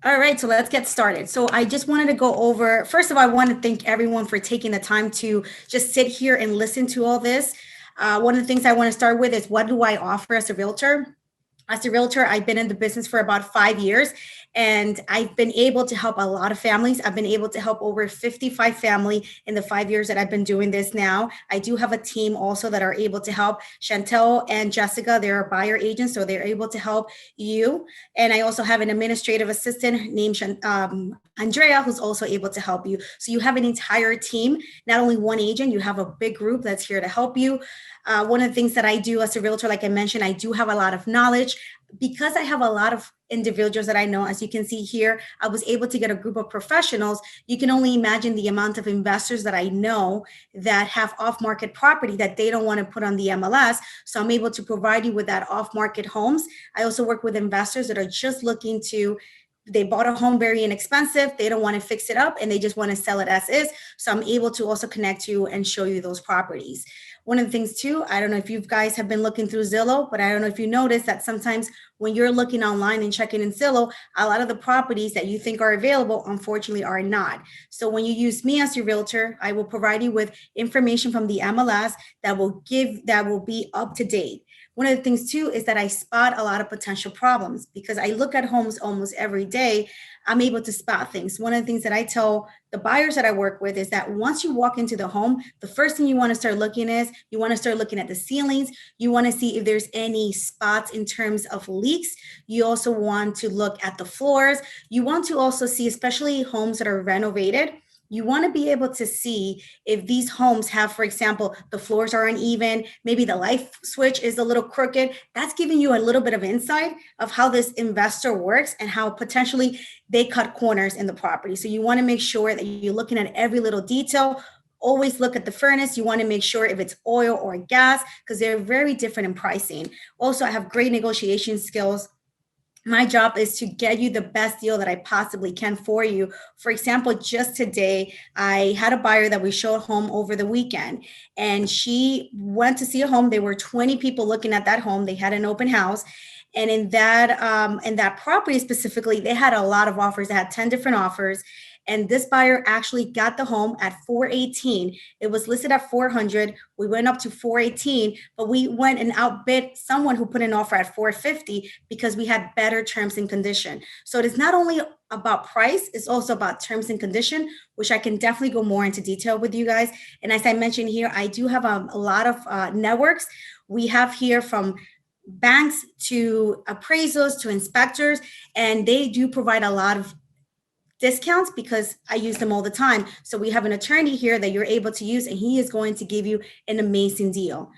All right, so let's get started. So I just wanted to go over, first of all, I want to thank everyone for taking the time to just sit here and listen to all this. One of the things I want to start with is, what do I offer as a realtor? As a realtor, I've been in the business for about 5 years, and I've been able to help a lot of families. I've been able to help over 55 family in the 5 years that I've been doing this now. I do have a team also that are able to help. Chantel and Jessica, they're buyer agents, so they're able to help you. And I also have an administrative assistant named Andrea, who's also able to help you. So you have an entire team, not only one agent, you have a big group that's here to help you. One of the things that I do as a realtor, like I mentioned, I do have a lot of knowledge because I have a lot of individuals that I know. As you can see here, I was able to get a group of professionals. You can only imagine the amount of investors that I know that have off-market property that they don't want to put on the MLS. So I'm able to provide you with that off-market homes. I also work with investors that are just looking to, they bought a home very inexpensive, they don't want to fix it up, and they just want to sell it as is. So I'm able to also connect you and show you those properties. One of the things too, I don't know if you guys have been looking through Zillow, but I don't know if you noticed that sometimes when you're looking online and checking in Zillow, a lot of the properties that you think are available, unfortunately, are not. So when you use me as your realtor, I will provide you with information from the MLS that will be up to date. One of the things too is that I spot a lot of potential problems because I look at homes almost every day. I'm able to spot things. One of the things that I tell the buyers that I work with is that once you walk into the home, the first thing you want to start looking is, you want to start looking at the ceilings. You want to see if there's any spots in terms of leaks. You also want to look at the floors. You want to also see, especially homes that are renovated, you want to be able to see if these homes have, for example, the floors are uneven, maybe the light switch is a little crooked. That's giving you a little bit of insight of how this investor works and how potentially they cut corners in the property. So you want to make sure that you're looking at every little detail. Always look at the furnace. You want to make sure if it's oil or gas, because they're very different in pricing. Also, I have great negotiation skills. My job is to get you the best deal that I possibly can for you. For example, just today, I had a buyer that we showed home over the weekend, and she went to see a home. There were 20 people looking at that home. They had an open house. And in that property specifically, they had a lot of offers. They had 10 different offers. And this buyer actually got the home at 418. It was listed at 400. We went up to 418, but we went and outbid someone who put an offer at 450 because we had better terms and condition. So it is not only about price, it's also about terms and condition, which I can definitely go more into detail with you guys. And as I mentioned here, I do have a lot of networks. We have here from banks to appraisals to inspectors, and they do provide a lot of discounts because I use them all the time. So we have an attorney here that you're able to use, and he is going to give you an amazing deal.